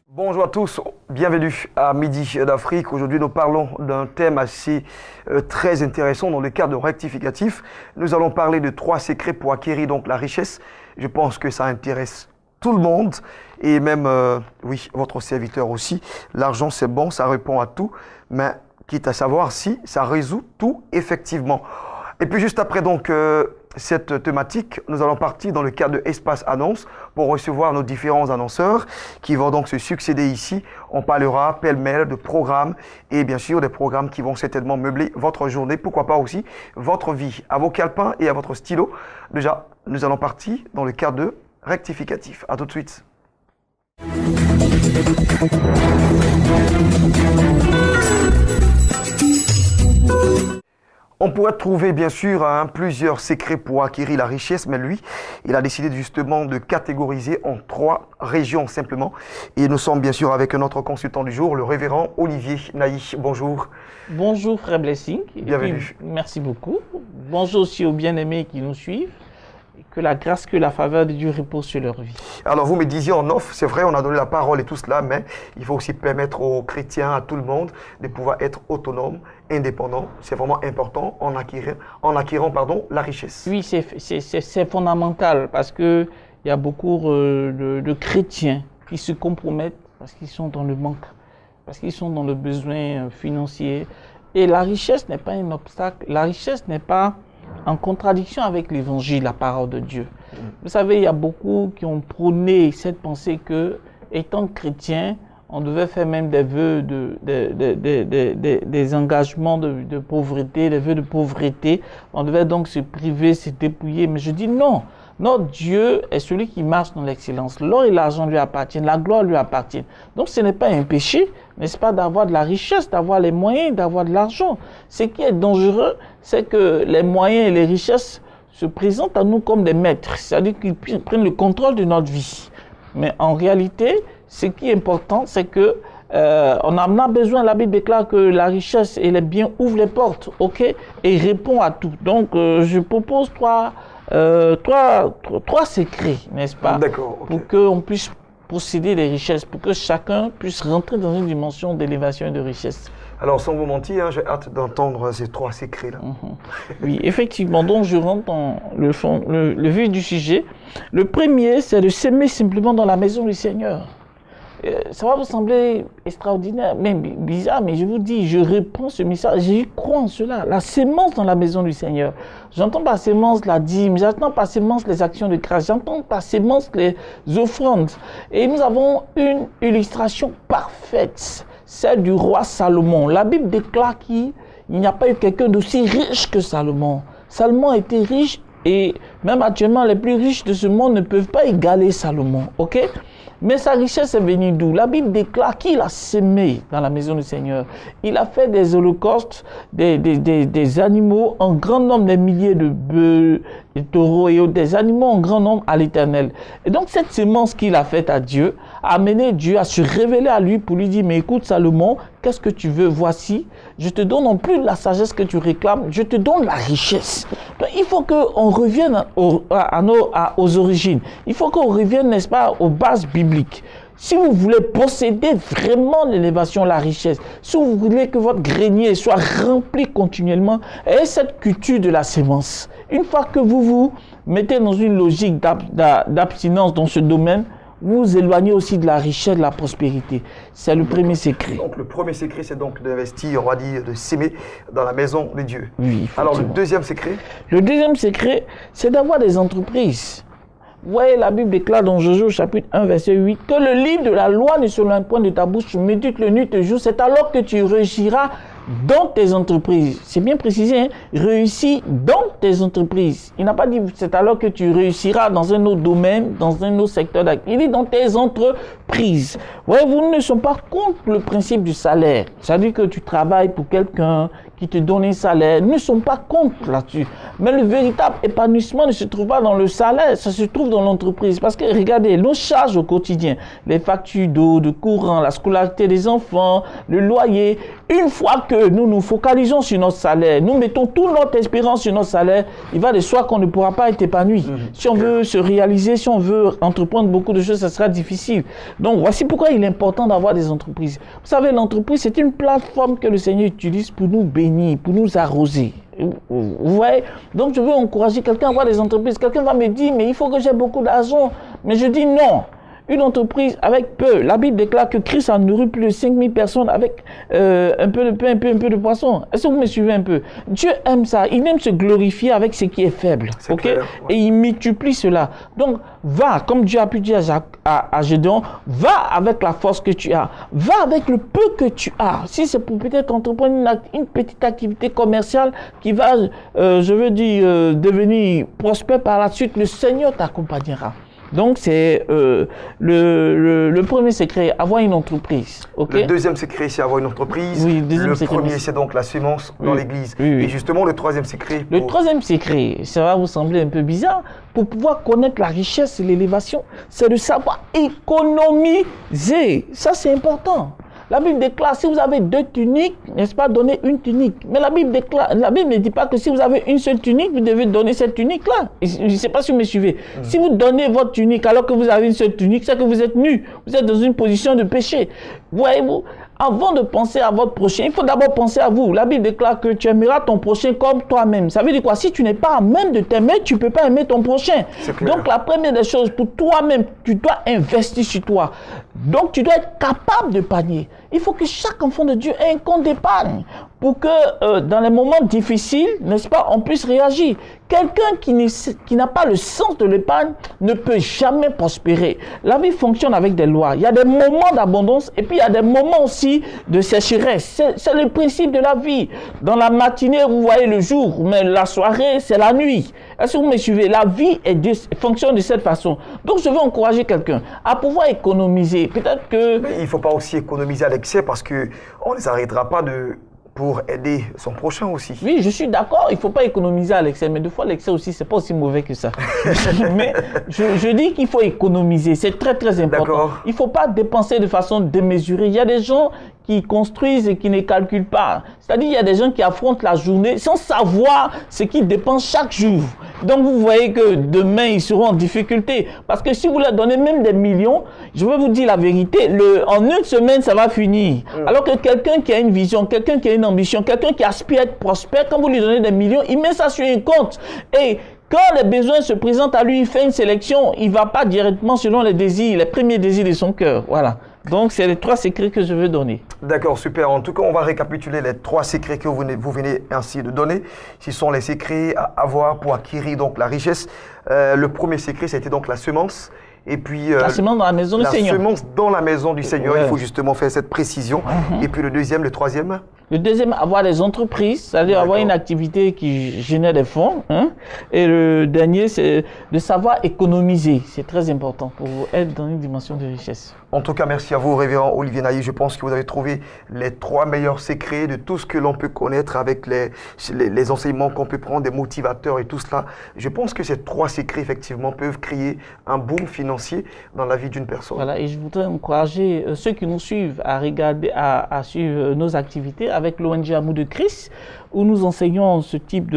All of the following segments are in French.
Bonjour à tous, bienvenue à Midi d'Afrique. Aujourd'hui, nous parlons d'un thème assez très intéressant dans le cadre rectificatif. Nous allons parler de 3 secrets pour acquérir donc la richesse. Je pense que ça intéresse tout le monde et même, oui, votre serviteur aussi. L'argent, c'est bon, ça répond à tout, mais quitte à savoir si ça résout tout effectivement. Et puis juste après donc cette thématique, nous allons partir dans le cadre de Espace Annonce pour recevoir nos différents annonceurs qui vont donc se succéder ici. On parlera pêle-mêle de programmes et bien sûr des programmes qui vont certainement meubler votre journée, pourquoi pas aussi votre vie. À vos calepins et à votre stylo, déjà, nous allons partir dans le cadre de rectificatif. À tout de suite. On pourrait trouver bien sûr plusieurs secrets pour acquérir la richesse, mais lui, il a décidé justement de catégoriser en 3 régions simplement. Et nous sommes bien sûr avec notre consultant du jour, le révérend Olivier Naï. Bonjour. Bonjour Frère Blessing. Bienvenue. Merci beaucoup. Bonjour aussi aux bien-aimés qui nous suivent. Que la grâce, que la faveur de Dieu repose sur leur vie. Alors vous me disiez en off, c'est vrai, on a donné la parole et tout cela, mais il faut aussi permettre aux chrétiens, à tout le monde, de pouvoir être autonomes, indépendants. C'est vraiment important en acquérant la richesse. Oui, c'est fondamental parce qu'il y a beaucoup de chrétiens qui se compromettent parce qu'ils sont dans le manque, parce qu'ils sont dans le besoin financier. Et la richesse n'est pas un obstacle, la richesse n'est pas en contradiction avec l'évangile, la parole de Dieu. Vous savez, il y a beaucoup qui ont prôné cette pensée que, étant chrétien, on devait faire même des vœux, des engagements de pauvreté, des vœux de pauvreté. On devait donc se priver, se dépouiller. Mais je dis non. Notre Dieu est celui qui marche dans l'excellence. L'or et l'argent lui appartiennent, la gloire lui appartient. Donc ce n'est pas un péché, n'est-ce pas, d'avoir de la richesse, d'avoir les moyens, d'avoir de l'argent. Ce qui est dangereux, c'est que les moyens et les richesses se présentent à nous comme des maîtres, c'est-à-dire qu'ils prennent le contrôle de notre vie. Mais en réalité, ce qui est important, c'est que on en a besoin. La Bible déclare que la richesse et les biens ouvrent les portes, ok, et répond à tout. Donc je propose 3 secrets, n'est-ce pas? D'accord. Okay. Pour qu'on puisse posséder les richesses, pour que chacun puisse rentrer dans une dimension d'élévation et de richesse. Alors, sans vous mentir, j'ai hâte d'entendre ces 3 secrets-là. Oui, effectivement. Donc, je rentre dans le vif du sujet. Le premier, c'est de s'aimer simplement dans la maison du Seigneur. Ça va vous sembler extraordinaire, même bizarre, mais je vous dis, je réponds ce message, j'y crois en cela. La sémence dans la maison du Seigneur. J'entends par sémence la dîme, j'entends par sémence les actions de grâce, j'entends par sémence les offrandes. Et nous avons une illustration parfaite, celle du roi Salomon. La Bible déclare qu'il n'y a pas eu quelqu'un d'aussi riche que Salomon. Salomon était riche et même actuellement, les plus riches de ce monde ne peuvent pas égaler Salomon, ok? Mais sa richesse est venue d'où? La Bible déclare qu'il a sémé dans la maison du Seigneur. Il a fait des holocaustes, des animaux en grand nombre, des milliers de bœufs, des taureaux et des animaux en grand nombre à l'Éternel. Et donc cette sémence qu'il a faite à Dieu a amené Dieu à se révéler à lui pour lui dire, mais écoute Salomon, qu'est-ce que tu veux? Voici, je te donne non plus la sagesse que tu réclames, je te donne la richesse. Donc, il faut qu'on revienne aux origines. Il faut qu'on revienne, n'est-ce pas, aux bases bibliques. Si vous voulez posséder vraiment l'élévation, la richesse, si vous voulez que votre grenier soit rempli continuellement, ayez cette culture de la sémence. Une fois que vous vous mettez dans une logique d'abstinence dans ce domaine, vous vous éloignez aussi de la richesse, de la prospérité. C'est le premier secret. Donc le premier secret, c'est donc d'investir, on va dire, de s'aimer dans la maison de Dieu. Oui. Alors le deuxième secret? Le deuxième secret, c'est d'avoir des entreprises. Vous voyez, la Bible déclare dans Josué chapitre 1, verset 8, que le livre de la loi ne s'éloigne point de ta bouche, tu médites le nuit et jour, c'est alors que tu réussiras dans tes entreprises. C'est bien précisé, hein? Réussis dans tes entreprises. Il n'a pas dit c'est alors que tu réussiras dans un autre domaine, dans un autre secteur d'activité. Il dit dans tes entreprises. Vous voyez, vous ne sommes pas contre le principe du salaire. C'est-à-dire que tu travailles pour quelqu'un qui te donnent un salaire ne sont pas contre là-dessus. Mais le véritable épanouissement ne se trouve pas dans le salaire, ça se trouve dans l'entreprise. Parce que regardez, nos charges au quotidien, les factures d'eau, de courant, la scolarité des enfants, le loyer, une fois que nous nous focalisons sur notre salaire, nous mettons toute notre espérance sur notre salaire, il va de soi qu'on ne pourra pas être épanoui. Si on veut se réaliser, si on veut entreprendre beaucoup de choses, ça sera difficile. Donc voici pourquoi il est important d'avoir des entreprises. Vous savez, l'entreprise, c'est une plateforme que le Seigneur utilise pour nous bénir, pour nous arroser. Vous voyez? Donc je veux encourager quelqu'un à avoir des entreprises. Quelqu'un va me dire, mais il faut que j'ai beaucoup d'argent. Mais je dis non. Une entreprise avec peu. La Bible déclare que Christ a nourri plus de 5000 personnes avec un peu de pain, un peu de poisson. Est-ce que vous me suivez un peu? Dieu aime ça. Il aime se glorifier avec ce qui est faible. Ok? Clair, ouais. Et il multiplie cela. Donc, va, comme Dieu a pu dire à Gédéon, va avec la force que tu as. Va avec le peu que tu as. Si c'est pour peut-être entreprendre une petite activité commerciale qui va, devenir prospère par la suite, le Seigneur t'accompagnera. Donc, c'est le premier secret, avoir une entreprise. Okay? Le deuxième secret, c'est avoir une entreprise. Oui, le premier, c'est donc la semence dans l'église. Oui, oui. Et justement, le troisième secret... Le troisième secret, ça va vous sembler un peu bizarre, pour pouvoir connaître la richesse et l'élévation, c'est de savoir économiser. Ça, c'est important. La Bible déclare, si vous avez 2 tuniques, n'est-ce pas, donnez une tunique. Mais la Bible ne dit pas que si vous avez une seule tunique, vous devez donner cette tunique-là. Je ne sais pas si vous me suivez. Si vous donnez votre tunique alors que vous avez une seule tunique, c'est que vous êtes nu. Vous êtes dans une position de péché. Voyez-vous, avant de penser à votre prochain, il faut d'abord penser à vous. La Bible déclare que tu aimeras ton prochain comme toi-même. Ça veut dire quoi? Si tu n'es pas à même de t'aimer, tu ne peux pas aimer ton prochain. Donc la première des choses, pour toi-même, tu dois investir sur toi. Donc tu dois être capable de panier. Il faut que chaque enfant de Dieu ait un compte d'épargne pour que dans les moments difficiles, n'est-ce pas, on puisse réagir. Quelqu'un qui n'a pas le sens de l'épargne ne peut jamais prospérer. La vie fonctionne avec des lois. Il y a des moments d'abondance et puis il y a des moments aussi de sécheresse. C'est le principe de la vie. Dans la matinée, vous voyez le jour, mais la soirée, c'est la nuit. Est-ce que vous me suivez? La vie fonctionne de cette façon. Donc, je veux encourager quelqu'un à pouvoir économiser. Peut-être que... Mais il ne faut pas aussi économiser à l'excès parce qu'on ne s'arrêtera pas pour aider son prochain aussi. Oui, je suis d'accord, il ne faut pas économiser à l'excès, mais des fois l'excès aussi, ce n'est pas aussi mauvais que ça. Mais je dis qu'il faut économiser, c'est très très important. Il ne faut pas dépenser de façon démesurée. Il y a des gens qui construisent et qui ne calculent pas. C'est-à-dire, il y a des gens qui affrontent la journée sans savoir ce qu'ils dépensent chaque jour. Donc, vous voyez que demain, ils seront en difficulté. Parce que si vous leur donnez même des millions, je vais vous dire la vérité, en une semaine, ça va finir. Alors que quelqu'un qui a une vision, quelqu'un qui a une ambition, quelqu'un qui aspire à être prospère, quand vous lui donnez des millions, il met ça sur un compte. Et quand les besoins se présentent à lui, il fait une sélection, il ne va pas directement selon les désirs, les premiers désirs de son cœur. Voilà. Donc, c'est les 3 secrets que je veux donner. D'accord, super. En tout cas, on va récapituler les 3 secrets que vous venez ainsi de donner. Ce sont les secrets à avoir pour acquérir donc la richesse. Le premier secret, c'était donc la semence. Et puis, la semence dans la maison du Seigneur. La semence dans la maison du Seigneur. Il faut justement faire cette précision. Et puis le troisième. Le deuxième, avoir des entreprises, c'est-à-dire avoir une activité qui génère des fonds. Hein. Et le dernier, c'est de savoir économiser. C'est très important pour être dans une dimension de richesse. En tout cas, merci à vous, Révérend Olivier Naï. Je pense que vous avez trouvé les 3 meilleurs secrets de tout ce que l'on peut connaître avec les enseignements qu'on peut prendre, des motivateurs et tout cela. Je pense que ces 3 secrets, effectivement, peuvent créer un boom financier dans la vie d'une personne. Voilà, et je voudrais encourager ceux qui nous suivent à regarder, à suivre nos activités avec l'ONG Amour de Christ, où nous enseignons ce type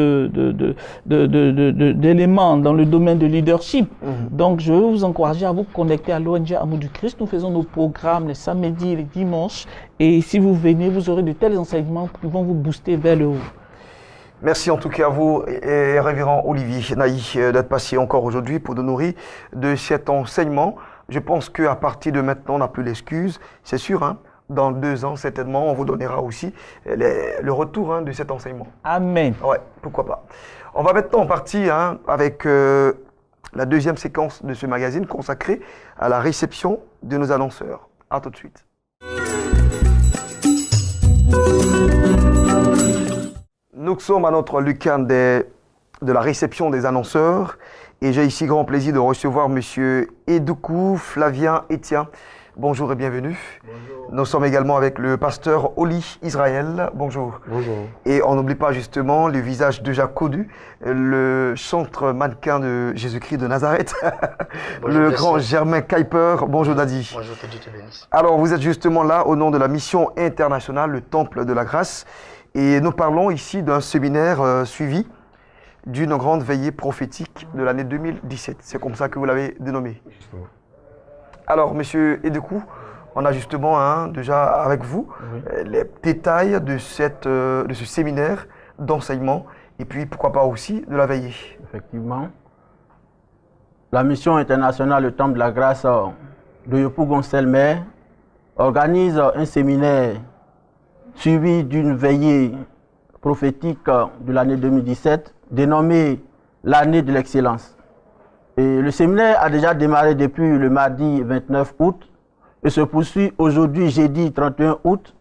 d'éléments dans le domaine de leadership. Donc, je veux vous encourager à vous connecter à l'ONG Amour du Christ. Nous faisons nos programmes les samedis et les dimanches. Et si vous venez, vous aurez de tels enseignements qui vont vous booster vers le haut. Merci en tout cas à vous, et Révérend Olivier Naï, d'être passé encore aujourd'hui pour nous nourrir de cet enseignement. Je pense qu'à partir de maintenant, on n'a plus l'excuse, c'est sûr, hein? Dans 2 ans, certainement, on vous donnera aussi le retour de cet enseignement. Amen. Ouais, pourquoi pas. On va maintenant partir avec la deuxième séquence de ce magazine consacrée à la réception de nos annonceurs. À tout de suite. Nous sommes à notre lucarne de la réception des annonceurs et j'ai ici grand plaisir de recevoir M. Edoukou Flavien Etienne bonjour et bienvenue. Bonjour. Nous sommes également avec le pasteur Oli Israël, bonjour. Bonjour. Et on n'oublie pas justement le visage déjà connu, le chantre mannequin de Jésus-Christ de Nazareth, Bonjour, le merci. grand Germain Kuiper, bonjour Dadi. Bonjour, que Dieu te bénisse. Alors vous êtes justement là au nom de la mission internationale, le Temple de la Grâce, et nous parlons ici d'un séminaire suivi d'une grande veillée prophétique de l'année 2017. C'est comme ça que vous l'avez dénommé. Alors, monsieur Edecou, on a justement déjà avec vous les détails de ce séminaire d'enseignement et puis pourquoi pas aussi de la veillée. Effectivement. La mission internationale Le Temple de la Grâce de Yopougon-Selmer organise un séminaire suivi d'une veillée prophétique de l'année 2017 dénommée l'année de l'excellence. Et le séminaire a déjà démarré depuis le mardi 29 août et se poursuit aujourd'hui jeudi 31 août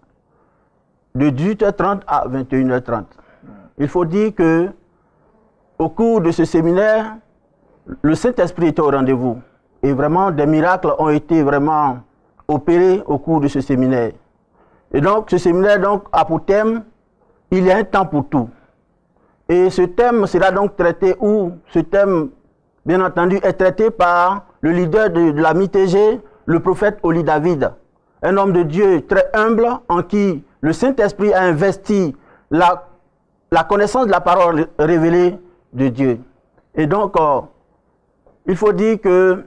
de 18h30 à 21h30. Il faut dire que au cours de ce séminaire, le Saint-Esprit était au rendez-vous et vraiment des miracles ont été vraiment opérés au cours de ce séminaire. Et donc ce séminaire a pour thème « Il y a un temps pour tout ». Et ce thème sera donc traité, ou ce thème, bien entendu, est traité par le leader de la MITG, le prophète Oli David, un homme de Dieu très humble en qui le Saint-Esprit a investi la connaissance de la parole révélée de Dieu. Et donc, il faut dire que...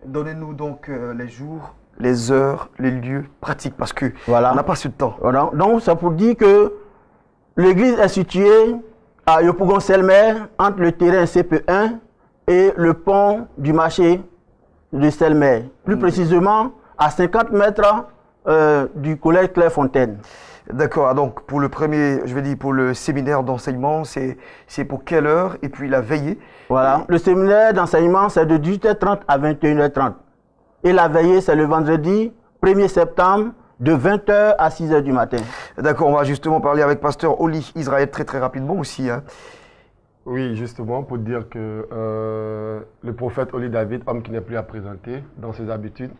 Donnez-nous donc les jours, les heures, les lieux pratiques, parce que Voilà. on n'a pas ce temps. Voilà. Donc, c'est pour dire que l'église est située à Yopougon-Selmer, entre le terrain CP1 et le pont du marché de Selmer. Plus précisément, à 50 mètres du collège Clairefontaine. D'accord, donc pour le premier, je vais dire pour le séminaire d'enseignement, c'est pour quelle heure et puis la veillée? Voilà. Le séminaire d'enseignement, c'est de 18h30 à 21h30. Et la veillée, c'est le vendredi 1er septembre, de 20h à 6h du matin. D'accord, on va justement parler avec pasteur Oli Israël très rapidement aussi. Hein. Oui, justement, pour dire que le prophète Oli David, homme qui n'est plus à présenter dans ses habitudes,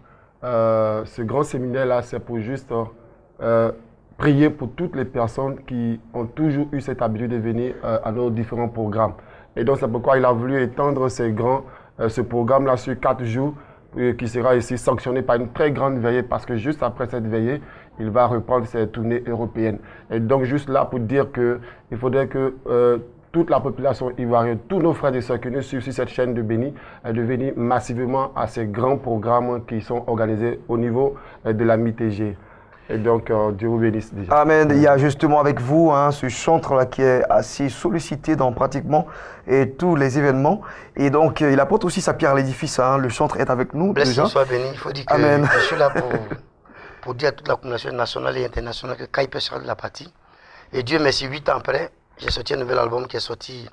ce grand séminaire-là, c'est pour juste prier pour toutes les personnes qui ont toujours eu cette habitude de venir à nos différents programmes. Et donc, c'est pourquoi il a voulu étendre ce programme-là sur 4 jours, qui sera ici sanctionné par une très grande veillée, parce que juste après cette veillée, il va reprendre ses tournées européennes. Et donc, juste là pour dire qu'il faudrait que toute la population ivoirienne, tous nos frères et sœurs qui nous suivent sur cette chaîne de Béni, de venir massivement à ces grands programmes qui sont organisés au niveau de la MITG. Et donc, Dieu vous bénisse déjà. Amen. Il y a justement avec vous ce chantre-là qui est assez sollicité dans pratiquement tous les événements. Et donc, il apporte aussi sa pierre à l'édifice. Hein. Le chantre est avec nous Blessé déjà. soit béni. Il faut dire que Amen. je suis là pour dire à toute la communauté nationale et internationale que Kuiper sera de la partie. Et Dieu merci, 8 ans après, j'ai sorti un nouvel album qui est sorti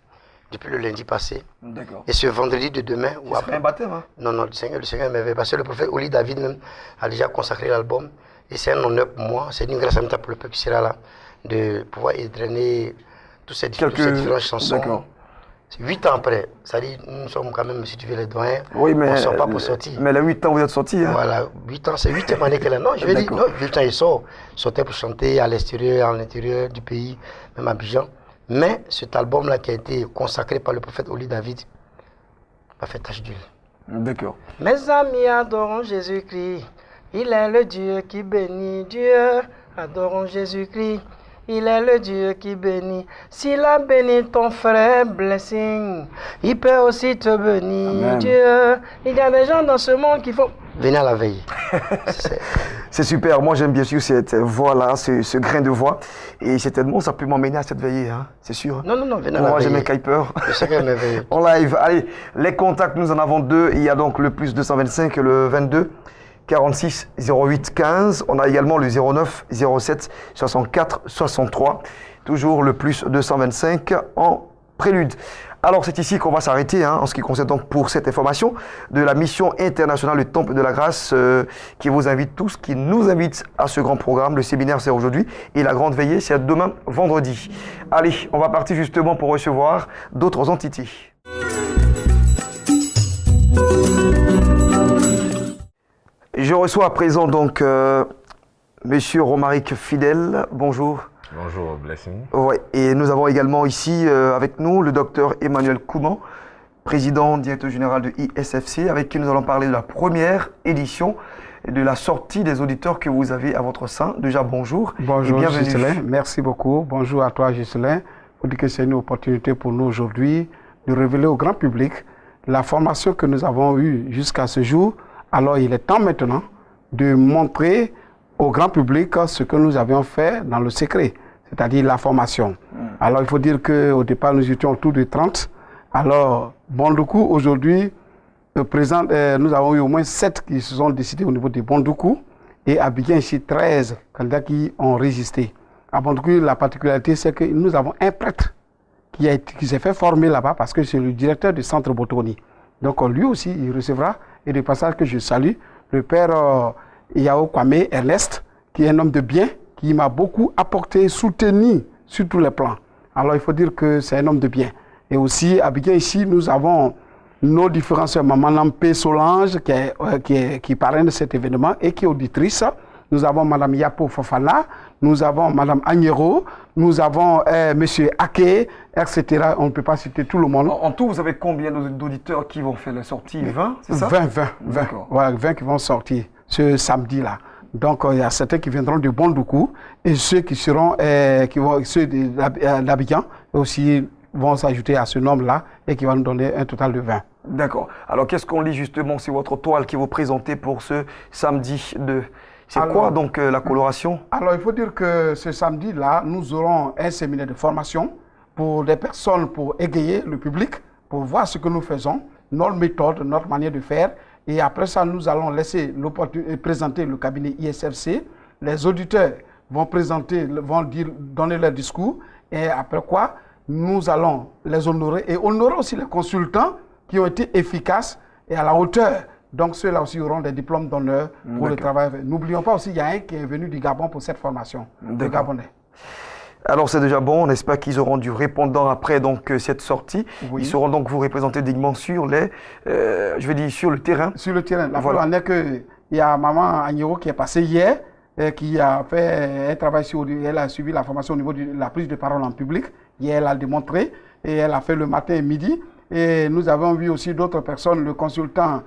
depuis le lundi passé. D'accord. Et ce vendredi de demain, ou C'est après. un baptême. Hein. Non, le Seigneur m'avait passé. Le prophète Oli David même a déjà consacré l'album. Et c'est un honneur pour moi, c'est une grâce à moi pour le peuple qui sera là, de pouvoir drainer toutes ces différentes chansons. D'accord. 8 ans après, ça dit, nous sommes quand même, si tu veux, les doyens, Oui, mais on ne sort pas pour sortir. Mais les 8 ans, vous êtes sortis. Hein. Voilà, 8 ans, c'est 8e année qu'elle est là. Non, je veux dire, non, 8 ans, il sortait pour chanter à l'extérieur, à l'intérieur du pays, même à Abidjan. Mais cet album-là qui a été consacré par le prophète Oli David m'a fait tache d'huile. D'accord. Mes amis, adorons Jésus-Christ. Il est le Dieu qui bénit. Dieu, adorons Jésus-Christ. Il est le Dieu qui bénit. S'il a béni ton frère, blessing, il peut aussi te bénir. Amen. Dieu, il y a des gens dans ce monde qui font... Venez à la veille. C'est super. Moi, j'aime bien sûr cette voix-là, ce grain de voix. Et certainement, ça peut m'emmener à cette veillée. Hein. C'est sûr. Non, venez à la Moi, veille. j'aime Kuiper. Le Seigneur m'éveille. En live. Allez, les contacts, nous en avons 2. Il y a donc le plus 225 et le 22 46 08 15. On a également le 09 07 64 63. Toujours le plus 225 en prélude. Alors c'est ici qu'on va s'arrêter en ce qui concerne donc pour cette information de la mission internationale du Temple de la Grâce qui vous invite tous, qui nous invite à ce grand programme. Le séminaire c'est aujourd'hui et la grande veillée c'est demain vendredi. Allez, on va partir justement pour recevoir d'autres entités. Je reçois à présent donc Monsieur Romaric Fidèle. Bonjour. Bonjour, Blessing. Ouais, et nous avons également ici avec nous le docteur Emmanuel Kouman, président, directeur général de ISFC, avec qui nous allons parler de la première édition et de la sortie des auditeurs que vous avez à votre sein. Déjà, bonjour. Bonjour, et bienvenue. Ghislain. Merci beaucoup. Bonjour à toi, Ghislain. Pour dire que c'est une opportunité pour nous aujourd'hui de révéler au grand public la formation que nous avons eue jusqu'à ce jour. Alors, il est temps maintenant de montrer au grand public ce que nous avions fait dans le secret, c'est-à-dire la formation. Alors, il faut dire qu'au départ, nous étions autour de 30. Alors, Bondoukou, aujourd'hui, nous avons eu au moins 7 qui se sont décidés au niveau de Bondoukou et à Abidjan, ici, 13 candidats qui ont résisté. À Bondoukou, la particularité, c'est que nous avons un prêtre qui s'est fait former là-bas parce que c'est le directeur du centre Botoni. Donc, lui aussi, il recevra, et de passage que je salue, le père Yao Kwame Ernest, qui est un homme de bien, qui m'a beaucoup apporté, soutenu sur tous les plans. Alors, il faut dire que c'est un homme de bien. Et aussi, à Abidjan, ici, nous avons nos différents sœurs, Maman Lampé Solange, qui parraine cet événement et qui est auditrice. Nous avons Madame Yapo Fofana, nous avons Madame Agnero, nous avons Monsieur Ake, etc. On ne peut pas citer tout le monde. En tout, vous avez combien d'auditeurs qui vont faire la sortie? 20, c'est ça? 20. Voilà, 20 qui vont sortir ce samedi-là. Donc, il y a certains qui viendront de Bondoukou et ceux qui seront, ceux d'Abidjan aussi vont s'ajouter à ce nombre-là et qui va nous donner un total de 20. D'accord. Alors, qu'est-ce qu'on lit justement sur votre toile qui vous présentez pour ce samedi de... C'est quoi donc la coloration? Alors, il faut dire que ce samedi-là, nous aurons un séminaire de formation pour des personnes, pour égayer le public, pour voir ce que nous faisons, notre méthode, notre manière de faire. Et après ça, nous allons laisser l'opportunité de présenter le cabinet ISFC. Les auditeurs vont donner leur discours. Et après quoi, nous allons les honorer et honorer aussi les consultants qui ont été efficaces et à la hauteur. Donc ceux-là aussi auront des diplômes d'honneur pour le travail. N'oublions pas aussi, il y a un qui est venu du Gabon pour cette formation, le Gabonais. Alors c'est déjà bon, on espère qu'ils auront du répondant après donc cette sortie. Oui. Ils seront donc vous représenter dignement sur les, sur le terrain. Sur le terrain. La voilà. Il y a Maman Agnero qui est passée hier, qui a fait un travail elle a suivi la formation au niveau de la prise de parole en public. Hier, elle a démontré et elle a fait le matin et midi. Et nous avons vu aussi d'autres personnes, le consultant.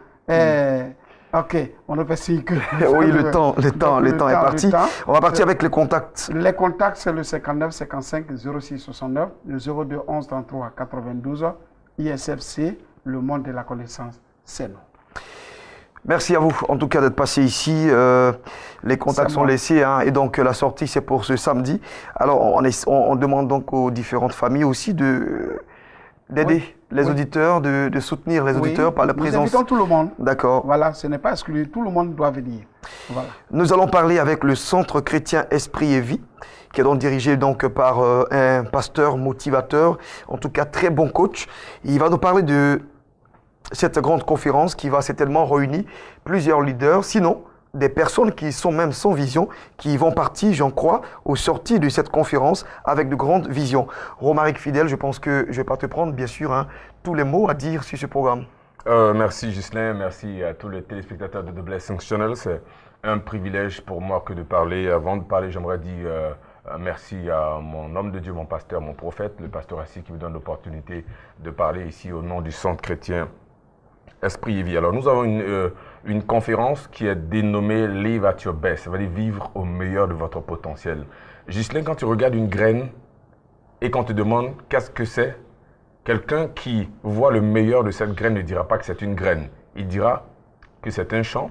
Ok, on a fait signe que... Oui, le temps est parti. On va partir avec les contacts. Les contacts, c'est le 59 55 06 69, le 02 11 33 92, ISFC, le monde de la connaissance, c'est nous. Merci à vous, en tout cas, d'être passé ici. Les contacts sont laissés, hein, et donc la sortie, c'est pour ce samedi. Alors, on demande donc aux différentes familles aussi d'aider les auditeurs, de soutenir les auditeurs par la présence. Nous invitons tout le monde. D'accord. Voilà, ce n'est pas exclu, tout le monde doit venir. Voilà. Nous allons parler avec le Centre chrétien Esprit et Vie, qui est donc dirigé donc par un pasteur motivateur, en tout cas très bon coach. Il va nous parler de cette grande conférence qui va certainement réunir plusieurs leaders, sinon des personnes qui sont même sans vision, qui vont partir, j'en crois, aux sorties de cette conférence avec de grandes visions. Romaric Fidèle, je pense que je ne vais pas te prendre, bien sûr, hein, tous les mots à dire sur ce programme. Merci Ghislain, merci à tous les téléspectateurs de The Blessing Channel. C'est un privilège pour moi que de parler. Avant de parler, j'aimerais dire merci à mon homme de Dieu, mon pasteur, mon prophète, le pasteur Assis, qui me donne l'opportunité de parler ici au nom du Centre chrétien Esprit et Vie. Alors, nous avons une conférence qui est dénommée Live at your best, ça veut dire vivre au meilleur de votre potentiel. Ghislain, quand tu regardes une graine et qu'on te demande qu'est-ce que c'est, quelqu'un qui voit le meilleur de cette graine ne dira pas que c'est une graine. Il dira que c'est un champ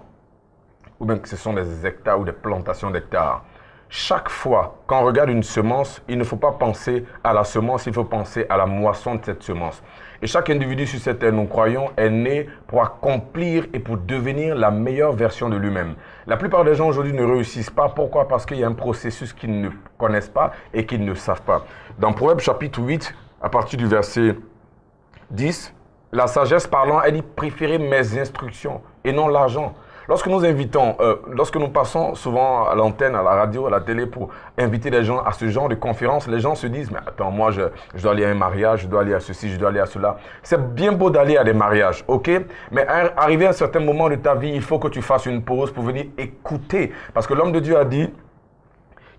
ou bien que ce sont des hectares ou des plantations d'hectares. Chaque fois qu'on regarde une semence, il ne faut pas penser à la semence, il faut penser à la moisson de cette semence. Et chaque individu sur cette terre, nous croyons, est né pour accomplir et pour devenir la meilleure version de lui-même. La plupart des gens aujourd'hui ne réussissent pas. Pourquoi? Parce qu'il y a un processus qu'ils ne connaissent pas et qu'ils ne savent pas. Dans Proverbe chapitre 8, à partir du verset 10, la sagesse parlant, elle dit « Préférez mes instructions et non l'argent. Lorsque nous invitons, lorsque nous passons souvent à l'antenne, à la radio, à la télé pour inviter les gens à ce genre de conférences, les gens se disent, mais attends, moi je dois aller à un mariage, je dois aller à ceci, je dois aller à cela. C'est bien beau d'aller à des mariages, ok? Mais arrivé à un certain moment de ta vie, il faut que tu fasses une pause pour venir écouter. Parce que l'homme de Dieu a dit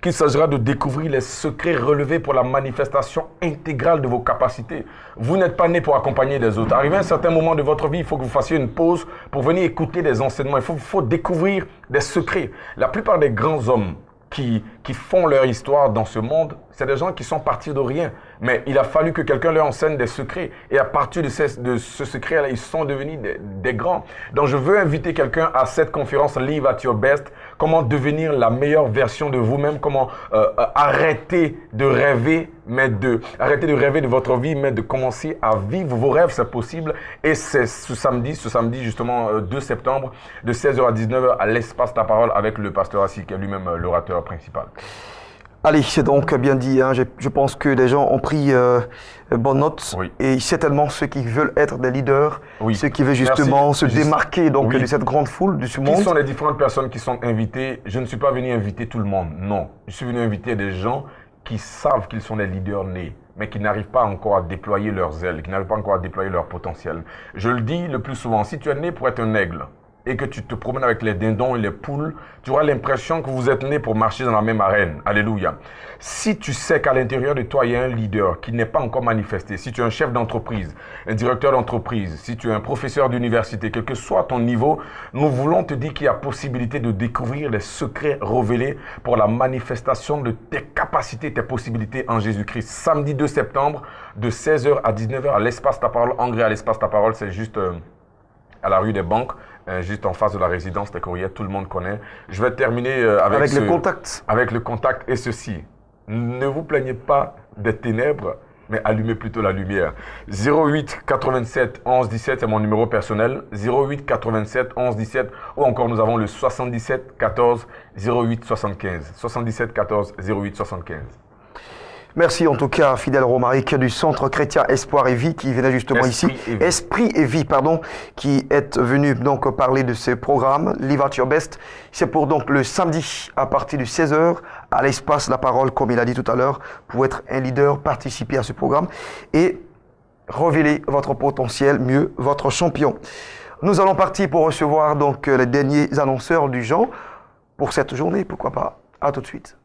qu'il s'agira de découvrir les secrets relevés pour la manifestation intégrale de vos capacités. Vous n'êtes pas né pour accompagner les autres. Arrivé à un certain moment de votre vie, il faut que vous fassiez une pause pour venir écouter des enseignements. Il faut découvrir des secrets. La plupart des grands hommes qui font leur histoire dans ce monde, c'est des gens qui sont partis de rien. Mais il a fallu que quelqu'un leur enseigne des secrets. Et à partir de ce secret-là, ils sont devenus des grands. Donc, je veux inviter quelqu'un à cette conférence Live at Your Best. Comment devenir la meilleure version de vous-même. Comment arrêter de rêver, arrêter de rêver de votre vie, mais de commencer à vivre vos rêves, c'est possible. Et c'est ce samedi justement 2 septembre, de 16h à 19h à l'espace La Parole avec le pasteur Assis, qui est lui-même l'orateur principal. Allez, c'est donc bien dit. Hein. Je pense que les gens ont pris bonne note. Oui. Et certainement ceux qui veulent être des leaders, Oui. ceux qui veulent justement Merci. se démarquer donc, Oui. de cette grande foule, de ce monde. Qui sont les différentes personnes qui sont invitées? Je ne suis pas venu inviter tout le monde, non. Je suis venu inviter des gens qui savent qu'ils sont des leaders nés, mais qui n'arrivent pas encore à déployer leurs ailes, qui n'arrivent pas encore à déployer leur potentiel. Je le dis le plus souvent, si tu es né pour être un aigle, et que tu te promènes avec les dindons et les poules, tu auras l'impression que vous êtes né pour marcher dans la même arène. Alléluia. Si tu sais qu'à l'intérieur de toi, il y a un leader qui n'est pas encore manifesté, si tu es un chef d'entreprise, un directeur d'entreprise, si tu es un professeur d'université, quel que soit ton niveau, nous voulons te dire qu'il y a possibilité de découvrir les secrets révélés pour la manifestation de tes capacités, tes possibilités en Jésus-Christ. Samedi 2 septembre, de 16h à 19h à l'espace Ta Parole. En à l'espace Ta Parole, c'est juste à la rue des Banques. Juste en face de la résidence des Courrières, tout le monde connaît. Je vais terminer avec le contact. Avec le contact et ceci. Ne vous plaignez pas des ténèbres, mais allumez plutôt la lumière. 08 87 11 17, c'est mon numéro personnel. 08 87 11 17, ou encore nous avons le 77 14 08 75. 77 14 08 75. Merci en tout cas à Fidèle Romaric du Centre Chrétien Espoir et Vie qui venait justement Esprit et Vie, qui est venu donc parler de ce programme Live at Your Best. C'est pour donc le samedi à partir de 16h à l'espace La Parole, comme il a dit tout à l'heure, pour être un leader, participer à ce programme et révéler votre potentiel, mieux votre champion. Nous allons partir pour recevoir donc les derniers annonceurs du genre pour cette journée, pourquoi pas. À tout de suite.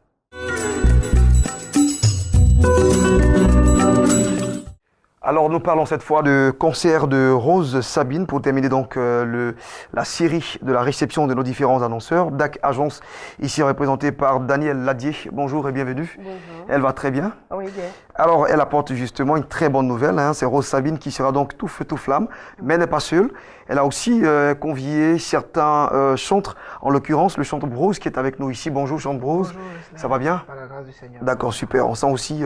Alors nous parlons cette fois de concert de Rose Sabine pour terminer donc la série de la réception de nos différents annonceurs. DAC Agence, ici représentée par Daniel Ladier. Bonjour et bienvenue. Bonjour. Elle va très bien. Oui, bien. Alors elle apporte justement une très bonne nouvelle. Hein. C'est Rose Sabine qui sera donc tout feu tout flamme, mais elle n'est pas seule. Elle a aussi convié certains chantres, en l'occurrence le chantre Bruce qui est avec nous ici. Bonjour chantre Bruce. Bonjour, ça va bien? Par la grâce du Seigneur. D'accord, super. On sent aussi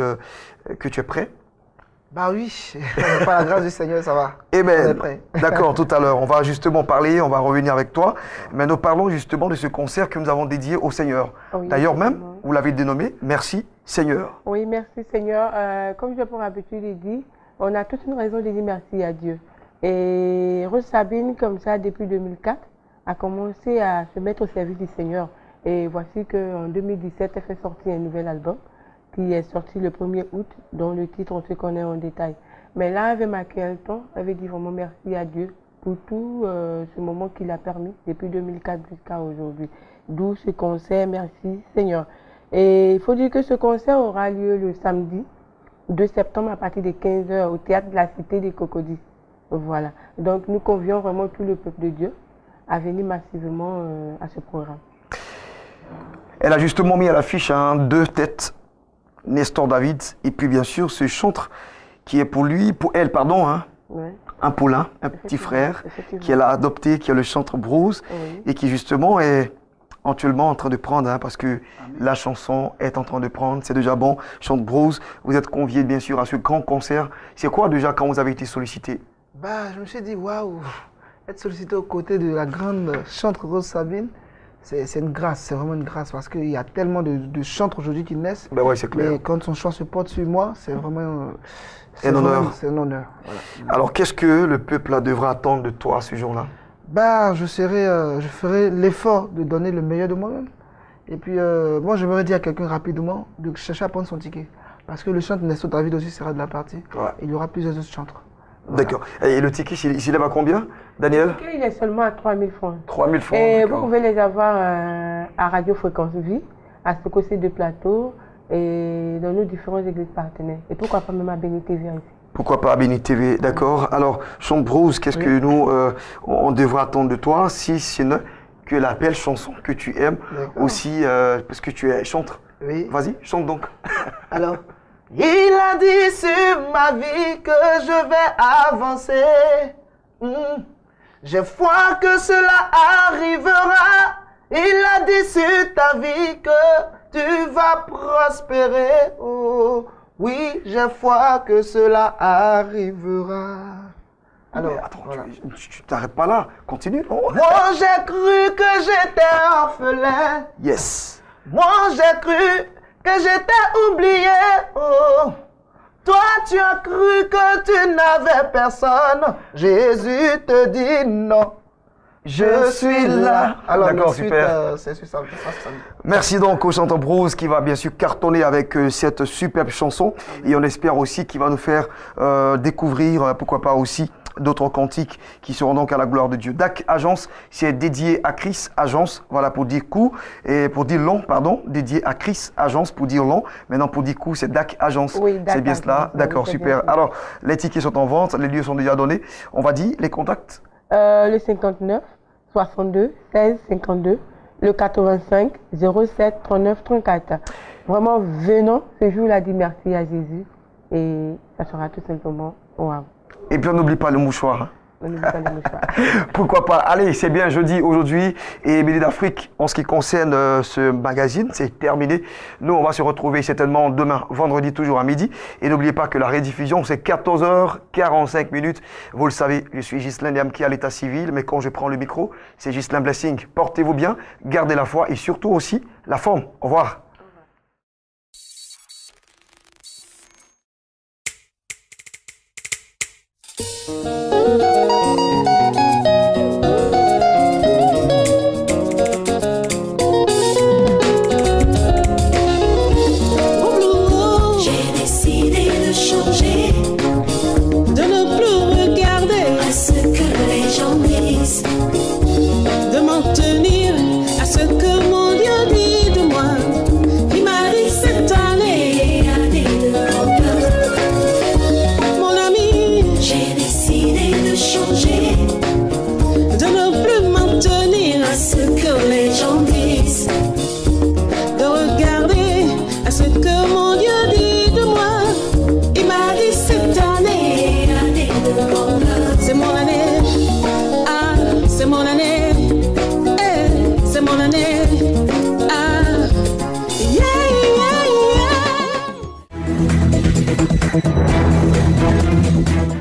que tu es prêt. Bah oui, par la grâce du Seigneur, ça va. Eh On est bien, prêt. d'accord, tout à l'heure, on va justement parler, on va revenir avec toi, mais nous parlons justement de ce concert que nous avons dédié au Seigneur. Oui, D'ailleurs même, effectivement. vous l'avez dénommé « Merci Seigneur Oui, merci Seigneur. Comme j'ai pour habitude de dire, on a toute une raison de dire merci à Dieu. Et Rose Sabine, comme ça, depuis 2004, a commencé à se mettre au service du Seigneur. Et voici qu'en 2017, elle fait sortir un nouvel album qui est sorti le 1er août, dont le titre on se connaît en détail. Mais là, elle avait marqué un temps, elle avait dit vraiment merci à Dieu pour tout ce moment qu'il a permis depuis 2004 jusqu'à aujourd'hui. D'où ce concert, merci Seigneur. Et il faut dire que ce concert aura lieu le samedi 2 septembre à partir de 15h au théâtre de la Cité des Cocodis. Voilà. Donc nous convions vraiment tout le peuple de Dieu à venir massivement à ce programme. ». Elle a justement mis à l'affiche 2 têtes, Nestor David, et puis bien sûr ce chantre qui est pour elle, Ouais. un poulain, un petit frère, Effectivement. qu'elle a adopté, qui est le chantre Bruce, Oui. et qui justement est actuellement en train de prendre, parce que la chanson est en train de prendre, c'est déjà bon. Chante Bruce, vous êtes conviés bien sûr à ce grand concert. C'est quoi déjà quand vous avez été sollicité? Bah, je me suis dit, waouh, être sollicité aux côtés de la grande chantre Rose Sabine, c'est une grâce, c'est vraiment une grâce parce qu'il y a tellement de chantres aujourd'hui qui naissent. Ben ouais, c'est clair. Mais quand son choix se porte sur moi, c'est vraiment Un honneur. C'est un honneur. Voilà. Alors qu'est-ce que le peuple devra attendre de toi ce jour-là? Bah, je ferai l'effort de donner le meilleur de moi-même. Et puis, moi, j'aimerais dire à quelqu'un rapidement de chercher à prendre son ticket. Parce que le chantre Nestor David aussi sera de la partie. Ouais. Il y aura plusieurs autres chantres. D'accord. Et le ticket, il s'élève à combien, Daniel? Le ticket, il est seulement à 3 000 francs. 3 000 francs. Et vous d'accord. pouvez les avoir à Radio Fréquence Vie, à Sokosé de Plateau et dans nos différentes églises partenaires. Et pourquoi pas même à Béni TV ici. Pourquoi pas à Béni TV, d'accord. Alors, Chambre Rose, qu'est-ce que nous, on devrait attendre de toi, si ce n'est que la belle chanson que tu aimes, aussi, parce que tu es chantre. Oui. Vas-y, chante donc. Alors, il a dit sur ma vie que je vais avancer. J'ai foi que cela arrivera. Il a dit sur ta vie que tu vas prospérer. Oh, oui, j'ai foi que cela arrivera. Alors, Mais attends, voilà. tu t'arrêtes pas là, continue. Oh. Moi, j'ai cru que j'étais orphelin. Yes. Moi, j'ai cru que j'étais oublié. Oh. Toi, tu as cru que tu n'avais personne. Jésus te dit non. Je suis là. Alors, D'accord, ensuite, super. c'est sur ça. Merci donc au chanteur Bruce qui va bien sûr cartonner avec cette superbe chanson. Et on espère aussi qu'il va nous faire découvrir, pourquoi pas aussi, d'autres cantiques qui seront donc à la gloire de Dieu. DAC Agence, c'est dédié à Chris Agence, voilà pour dire coup, et pour dire long, pardon, dédié à Chris Agence pour dire long. Maintenant pour dire coup, c'est DAC Agence. Oui, DAC c'est bien cela. Agence, D'accord, oui, c'est super. bien ça. Alors, les tickets sont en vente, les lieux sont déjà donnés. On va dire les contacts. Le 59 62 16 52, le 85 07 39 34. Vraiment, venons, ce jour-là, dit merci à Jésus et ça sera tout simplement waouh. Et puis on n'oublie pas le mouchoir. Hein. On n'oublie pas les mouchoirs. Pourquoi pas? Allez, c'est bien jeudi aujourd'hui et Midi d'Afrique, en ce qui concerne ce magazine, c'est terminé. Nous, on va se retrouver certainement demain, vendredi, toujours à midi. Et n'oubliez pas que la rediffusion, c'est 14h45. Vous le savez, je suis Ghislain Liamki à l'état civil, mais quand je prends le micro, c'est Ghislain Blessing. Portez-vous bien, gardez la foi et surtout aussi la forme. Au revoir.